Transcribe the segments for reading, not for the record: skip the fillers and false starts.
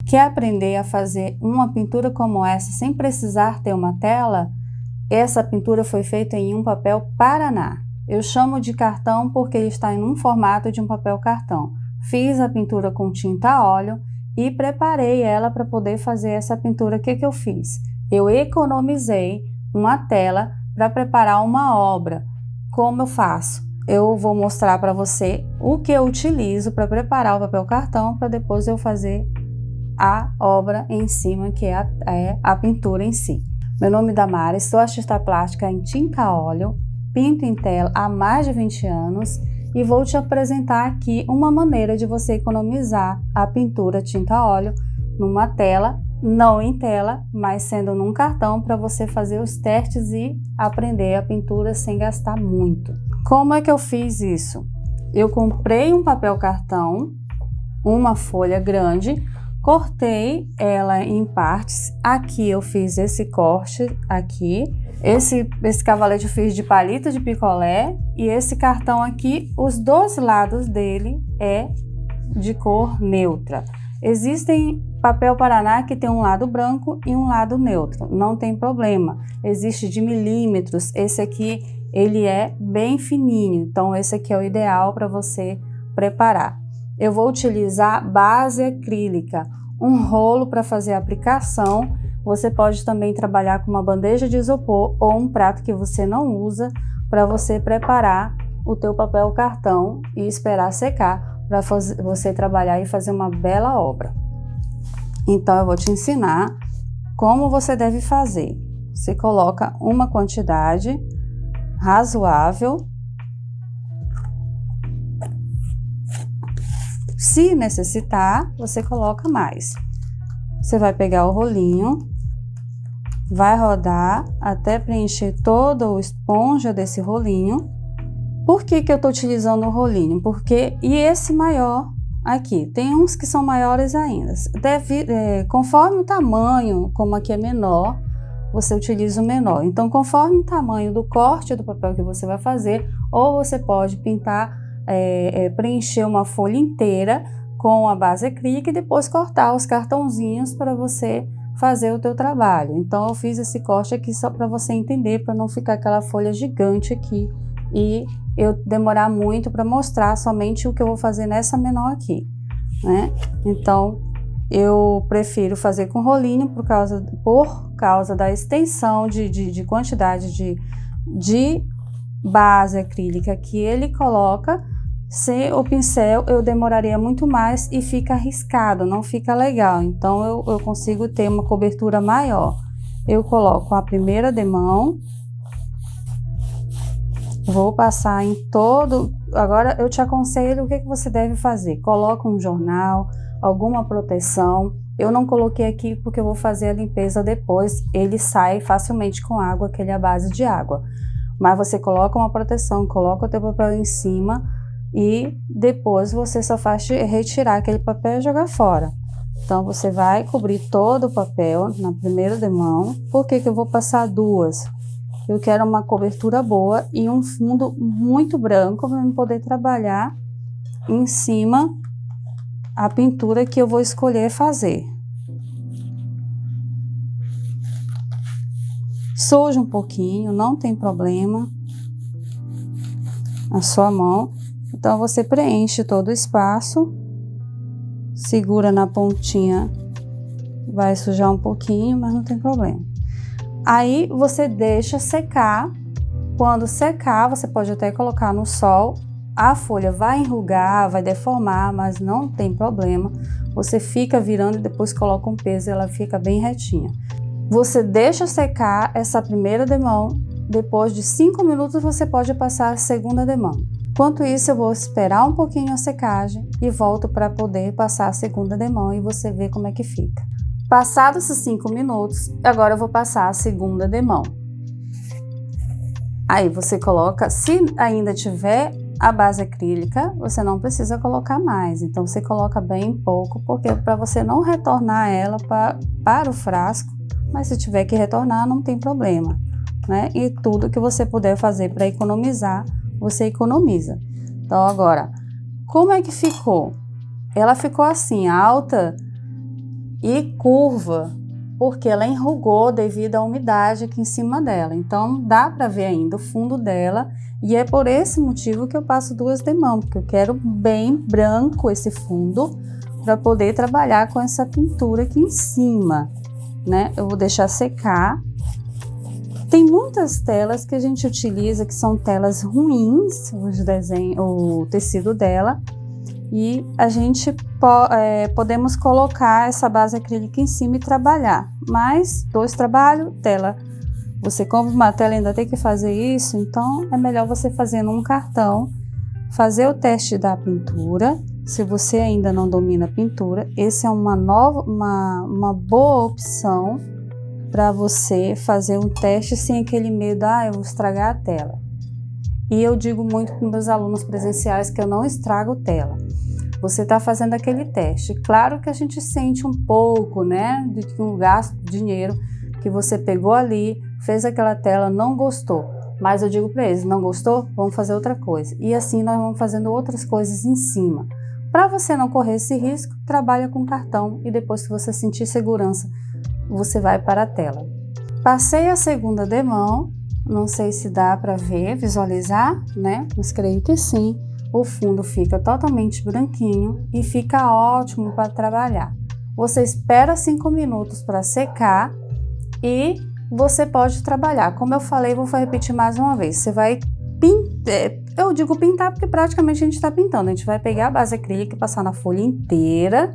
Quer aprender a fazer uma pintura como essa sem precisar ter uma tela? Essa pintura foi feita em um papel Paraná. Eu chamo de cartão porque ele está em um formato de um papel cartão. Fiz a pintura com tinta a óleo e preparei ela para poder fazer essa pintura. O que eu fiz? Eu economizei uma tela para preparar uma obra. Como eu faço? Eu vou mostrar para você o que eu utilizo para preparar o papel cartão para depois eu fazer a obra em cima, que é a pintura em si. Meu nome é Damares, sou artista plástica em tinta a óleo, pinto em tela há mais de 20 anos e vou te apresentar aqui uma maneira de você economizar a pintura tinta a óleo numa tela, não em tela, mas sendo num cartão para você fazer os testes e aprender a pintura sem gastar muito. Como é que eu fiz isso? Eu comprei um papel cartão, uma folha grande, cortei ela em partes. Aqui eu fiz esse corte aqui. Esse cavalete eu fiz de palito de picolé e esse cartão aqui, os dois lados dele é de cor neutra. Existem papel Paraná que tem um lado branco e um lado neutro, não tem problema. Existe de milímetros, esse aqui ele é bem fininho, então esse aqui é o ideal para você preparar. Eu vou utilizar base acrílica, um rolo para fazer a aplicação. Você pode também trabalhar com uma bandeja de isopor ou um prato que você não usa para você preparar o teu papel cartão e esperar secar para você trabalhar e fazer uma bela obra. Então eu vou te ensinar como você deve fazer. Você coloca uma quantidade razoável. Se necessitar, você coloca mais. Você vai pegar o rolinho, vai rodar até preencher toda a esponja desse rolinho. Por que eu estou utilizando o rolinho? E esse maior aqui, tem uns que são maiores ainda. Conforme o tamanho, como aqui é menor, você utiliza o menor. Então, conforme o tamanho do corte do papel que você vai fazer, ou você pode pintar, preencher uma folha inteira com a base acrílica e depois cortar os cartãozinhos para você fazer o teu trabalho. Então eu fiz esse corte aqui só para você entender, para não ficar aquela folha gigante aqui e eu demorar muito para mostrar somente o que eu vou fazer nessa menor aqui, né? Então eu prefiro fazer com rolinho por causa da extensão de quantidade de base acrílica que ele coloca. Se o pincel eu demoraria muito mais e fica arriscado, não fica legal. Então eu consigo ter uma cobertura maior. Eu coloco a primeira demão, vou passar em todo. Agora eu te aconselho o que você deve fazer. Coloca um jornal, alguma proteção. Eu não coloquei aqui porque eu vou fazer a limpeza depois. Ele sai facilmente com água, que ele é a base de água. Mas você coloca uma proteção, coloca o teu papel em cima e depois você só faz retirar aquele papel e jogar fora. Então você vai cobrir todo o papel na primeira demão. Por que eu vou passar duas? Eu quero uma cobertura boa e um fundo muito branco para eu poder trabalhar em cima a pintura que eu vou escolher fazer. Suja um pouquinho, não tem problema, a sua mão. Então você preenche todo o espaço, segura na pontinha, vai sujar um pouquinho, mas não tem problema. Aí você deixa secar. Quando secar, você pode até colocar no sol. A folha vai enrugar, vai deformar, mas não tem problema. Você fica virando e depois coloca um peso e ela fica bem retinha. Você deixa secar essa primeira demão. Depois de 5 minutos você pode passar a segunda demão. Enquanto isso, eu vou esperar um pouquinho a secagem e volto para poder passar a segunda demão e você vê como é que fica. Passados esses 5 minutos, agora eu vou passar a segunda demão. Aí você coloca, se ainda tiver a base acrílica, você não precisa colocar mais. Então você coloca bem pouco, porque para você não retornar ela para o frasco, mas se tiver que retornar, não tem problema, né? E tudo que você puder fazer para economizar, você economiza. Então agora, como é que ficou? Ela ficou assim, alta, e curva, porque ela enrugou devido à umidade aqui em cima dela. Então, dá para ver ainda o fundo dela, e é por esse motivo que eu passo 2 demãos, porque eu quero bem branco esse fundo, para poder trabalhar com essa pintura aqui em cima, né? Eu vou deixar secar. Tem muitas telas que a gente utiliza que são telas ruins, o tecido dela, e a gente podemos colocar essa base acrílica em cima e trabalhar. Mas 2 trabalhos, tela. Você compra uma tela e ainda tem que fazer isso, então é melhor você fazer num cartão, fazer o teste da pintura. Se você ainda não domina a pintura, esse é uma boa opção para você fazer um teste sem aquele medo, eu vou estragar a tela. E eu digo muito para meus alunos presenciais que eu não estrago tela. Você está fazendo aquele teste. Claro que a gente sente um pouco, né, de um gasto de dinheiro que você pegou ali, fez aquela tela, não gostou. Mas eu digo para eles, não gostou? Vamos fazer outra coisa. E assim nós vamos fazendo outras coisas em cima. Para você não correr esse risco, trabalha com cartão e depois que você sentir segurança, você vai para a tela. Passei a segunda demão, não sei se dá para ver, visualizar, né? Mas creio que sim. O fundo fica totalmente branquinho e fica ótimo para trabalhar. Você espera 5 minutos para secar e você pode trabalhar. Como eu falei, vou repetir mais uma vez. Você vai pintar, eu digo pintar porque praticamente a gente está pintando. A gente vai pegar a base acrílica e passar na folha inteira.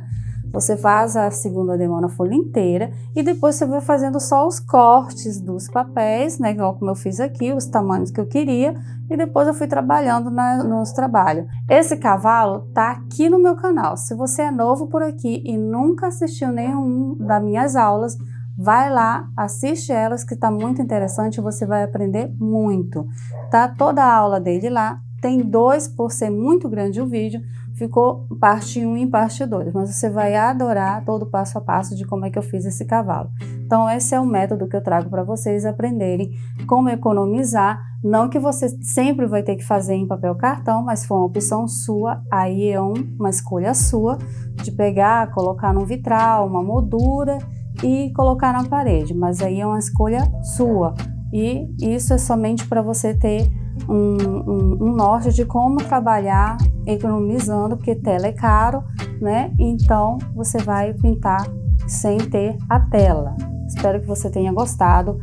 Você faz a segunda demão na folha inteira e depois você vai fazendo só os cortes dos papéis, né? Igual como eu fiz aqui, os tamanhos que eu queria, e depois eu fui trabalhando nos trabalhos. Esse cavalo tá aqui no meu canal. Se você é novo por aqui e nunca assistiu nenhum das minhas aulas, vai lá, assiste elas que tá muito interessante, você vai aprender muito. Tá toda a aula dele lá, tem 2 por ser muito grande o vídeo, ficou parte 1 e parte 2, mas você vai adorar todo o passo a passo de como é que eu fiz esse cavalo. Então esse é o método que eu trago para vocês aprenderem como economizar, não que você sempre vai ter que fazer em papel cartão, mas foi uma opção sua, aí é uma escolha sua de pegar, colocar no vitral, uma moldura e colocar na parede, mas aí é uma escolha sua e isso é somente para você ter um norte de como trabalhar economizando, porque tela é caro, né? Então você vai pintar sem ter a tela. Espero que você tenha gostado.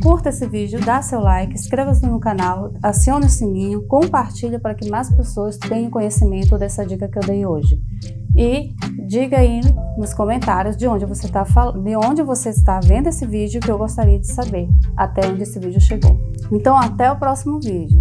Curta esse vídeo, dá seu like, inscreva-se no canal, acione o sininho, compartilha para que mais pessoas tenham conhecimento dessa dica que eu dei hoje. E diga aí nos comentários de onde você está vendo esse vídeo, que eu gostaria de saber até onde esse vídeo chegou. Então até o próximo vídeo.